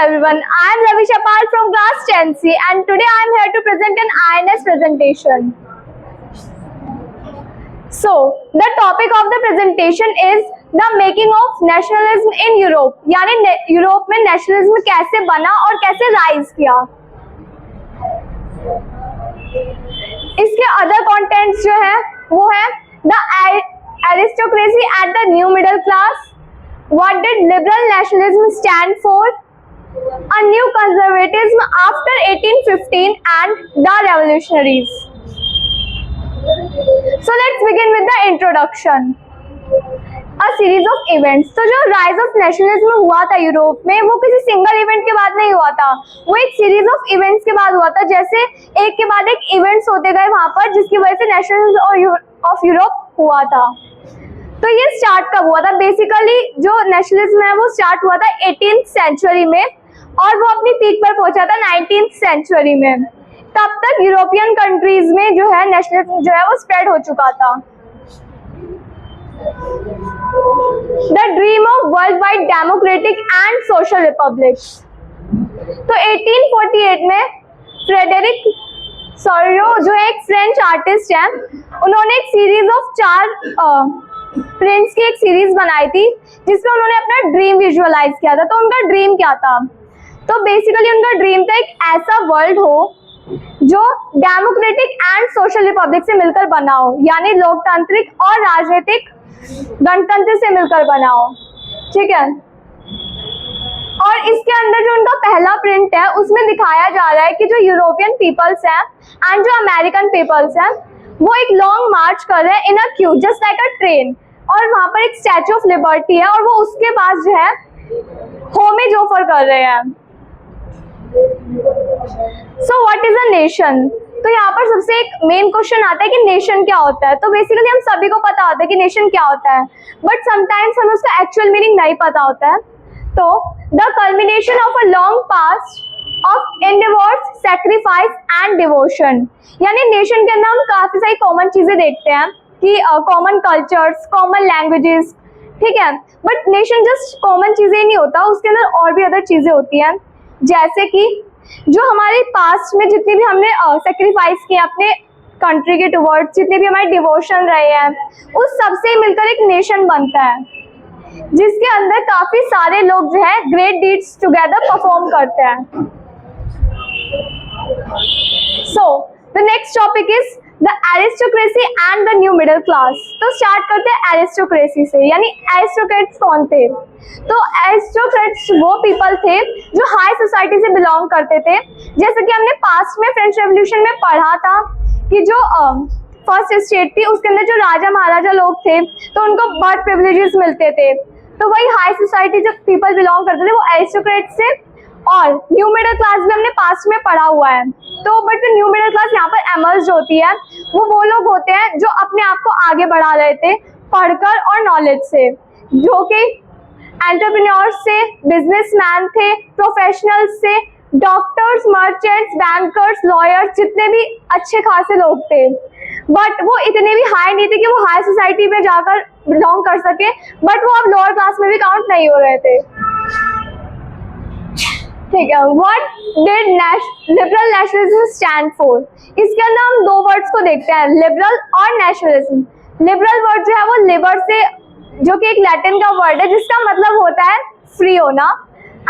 everyone, I am Lavisha Pal from class 10C and today I am here to present an INS presentation. So, the topic of the presentation is the making of nationalism in Europe. यानी Europe में nationalism कैसे बना और कैसे rise किया. इसके other contents जो है वो है the aristocracy at the new middle class, what did liberal nationalism stand for, a new conservatism after 1815 and the revolutionaries. So let's begin with the introduction. A series of events. तो जो rise of nationalism हुआ था Europe में वो किसी single event के बाद नहीं हुआ था, वो एक सीरीज ऑफ इवेंट्स के बाद हुआ था. जैसे एक के बाद एक इवेंट्स होते गए वहां पर जिसकी वजह से नेशनलिज्म ऑफ यूरोप हुआ था. तो ये स्टार्ट कब हुआ था? बेसिकली जो नेशनलिज्म है वो स्टार्ट हुआ था 18th सेंचुरी में और वो अपनी पीक पर पहुंचा था 19th सेंचुरी में. तब तक यूरोपियन कंट्रीज में जो है नेशनलिज्म जो है वो स्प्रेड हो चुका था. The dream of worldwide democratic and social republics. तो 1848 में फ्रेडरिक सोरियो जो एक फ्रेंच आर्टिस्ट है, उन्होंने एक सीरीज ऑफ 4 प्रिंट्स की एक सीरीज बनाई थी जिसमें उन्होंने अपना ड्रीम विजुअलाइज किया था. तो उनका ड्रीम क्या था? तो बेसिकली उनका ड्रीम था एक ऐसा वर्ल्ड हो जो डेमोक्रेटिक एंड सोशल रिपब्लिक से मिलकर बना हो, यानी लोकतांत्रिक और राजनीतिक गणतंत्र से मिलकर बना हो. ठीक है. और इसके अंदर जो उनका पहला प्रिंट है उसमें दिखाया जा रहा है कि जो यूरोपियन पीपल्स हैं एंड जो अमेरिकन पीपल्स हैं वो एक लॉन्ग मार्च कर रहे हैं in a queue just like a train, और वहां पर एक स्टैचू ऑफ लिबर्टी है और वो उसके पास जो है होमेज ऑफर कर रहे हैं. So what is a nation? तो यहाँ पर सबसे एक मेन क्वेश्चन आता है कि नेशन क्या होता है. तो बेसिकली हम सभी को पता होता है कि नेशन क्या होता है, बट समटाइम्स हमें उसका एक्चुअल मीनिंग नहीं पता होता है. तो the culmination of a long past of endeavours, sacrifice and devotion. यानी नेशन के अंदर हम काफी सारी कॉमन चीजें देखते हैं कि कॉमन कल्चर्स, कॉमन लैंग्वेजेस, ठीक है. बट नेशन जस्ट कॉमन चीजें नहीं होता, उसके अंदर और भी अदर चीजें होती हैं. जैसे कि जो हमारे पास्ट में जितनी भी हमने सेक्रीफाइस किए अपने कंट्री के टुवर्ड्स, जितने भी हमारे डिवोशन रहे हैं, उस सबसे मिलकर एक नेशन बनता है जिसके अंदर काफी सारे लोग जो है ग्रेट डीड्स टुगेदर परफॉर्म करते हैं. So the next topic is the aristocracy and the new middle class. तो स्टार्ट करते हैं एरिस्टोक्रेसी से. यानी एरिस्टोक्रेट्स कौन थे? तो एरिस्टोक्रेट्स वो पीपल थे जो हाई सोसाइटी से बिलोंग करते थे. जैसे कि हमने पास्ट में फ्रेंच रेवोल्यूशन में पढ़ा था कि जो फर्स्ट स्टेट थी उसके अंदर जो राजा महाराजा लोग थे तो उनको बर्थ प्रिविलेजेस मिलते थे. तो वही हाई सोसाइटी जो पीपल बिलोंग करते थे वो एरिस्टोक्रेट्स थे. और न्यू मिडिल क्लास भी हमने पास्ट में पढ़ा हुआ है. तो बट न्यू मिडिल क्लास यहाँ पर एमर्ज होती है, वो लोग होते हैं जो अपने आप को आगे बढ़ा रहे थे पढ़कर और नॉलेज से, जो कि एंटरप्रेन्योर्स से, बिजनेसमैन थे, प्रोफेशनल्स से, डॉक्टर्स, मर्चेंट्स, बैंकर्स, लॉयर्स, जितने भी अच्छे खासे लोग थे. बट वो इतने भी हाई नहीं थे कि वो हाई सोसाइटी में जाकर बिलोंग कर सके, बट वो अब लोअर क्लास में भी काउंट नहीं हो रहे थे. ठीक है. What did liberal nationalism stand for? इसके अंदर हम 2 वर्ड्स को देखते हैं, लिबरल और नेशनलिज्म. लिबरल वर्ड जो है वो लिबर से, जो कि एक लैटिन का वर्ड है जिसका मतलब होता है फ्री होना,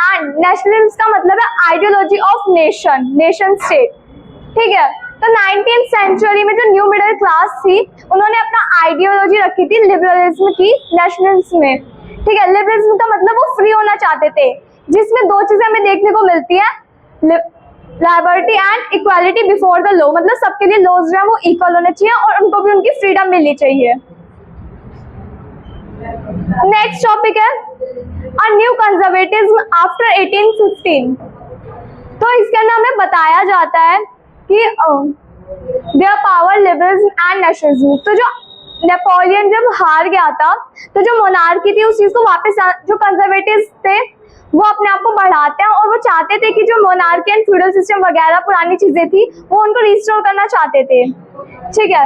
एंड नेशनलिज्म का मतलब है ideology of nation, nation state. ठीक है. तो 19th सेंचुरी में जो न्यू मिडिल क्लास थी उन्होंने अपना आइडियोलॉजी रखी थी लिबरलिज्म की नेशनलिज्म में. ठीक है. लिबरलिज्म का मतलब वो फ्री होना चाहते थे, जिसमें 2 चीजें हमें देखने को मिलती है, liberty and equality before the law. मतलब सबके लिए लॉज जो है वो इक्वल होने चाहिए और उनको भी उनकी फ्रीडम मिलनी चाहिए. नेक्स्ट टॉपिक है अ न्यू कंजर्वेटिज्म आफ्टर 1815. तो इसके अंदर हमें बताया जाता है कि their power, liberalism and nationalism. तो जो नेपोलियन जब हार गया था तो जो मोनार्की थी उस चीज को वापस, जो कंजर्वेटिव्स थे वो अपने आप को बढ़ाते हैं और वो चाहते थे कि जो मोनार्की एंड फ्यूडल सिस्टम वगैरह पुरानी चीजें थी वो उनको रिस्टोर करना चाहते थे. ठीक है.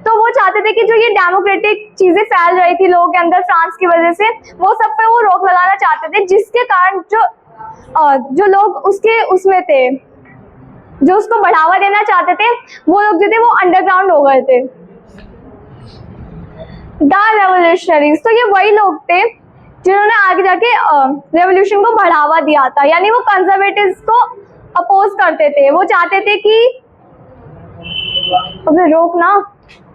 तो वो चाहते थे कि जो ये डेमोक्रेटिक चीजें फैल रही थी लोगों के अंदर फ्रांस की वजह से, वो सब पे वो रोक लगाना चाहते थे, जिसके कारण जो जो लोग उसके उसमें थे, जो उसको बढ़ावा देना चाहते थे, वो लोग जो थे वो अंडरग्राउंड हो गए थे। द रेवोल्यूशनरीज, तो ये वही लोग थे जिन्होंने आगे जाके रेवोल्यूशन को बढ़ावा दिया था, यानी वो कंजर्वेटिव्स को अपोज करते थे। वो चाहते थे कि अबे रोक ना,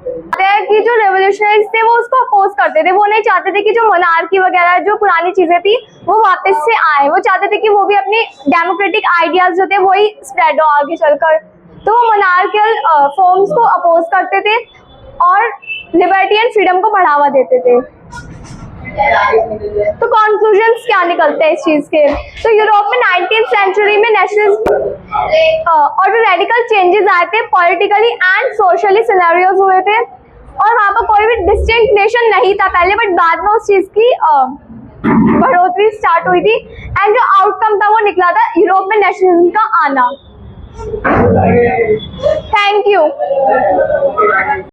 कि जो रेवोल्यूशनरीज थे वो उसको अपोज करते थे। वो नहीं चाहते थे कि जो मोनार्की वगैरह जो पुरानी चीजें थी वो वापस से आए। वो चाहते थे कि वो भी अपनी डेमोक्रेटिक आइडियाज जो थे वही स्प्रेड हो आगे चलकर। तो वो मोनार्कियल फॉर्म्स को अपोज करते थे और लिबर्टी एंड फ्रीडम को बढ़ावा देते थे। तो कंक्लूजन्स क्या निकलते हैं इस चीज के? तो यूरोप में 19th सेंचुरी में नेशनलिज्म और जो रेडिकल चेंजेस आए थे पॉलिटिकली एंड सोशली सिनेरियोज हुए थे, और वहां पर कोई भी डिस्टिंक्ट नेशन नहीं था पहले, बट बाद में उस चीज की बढ़ोतरी स्टार्ट हुई थी एंड जो आउटकम था वो निकला था यूरोप में नेशनलिज्म का आना। Thank you.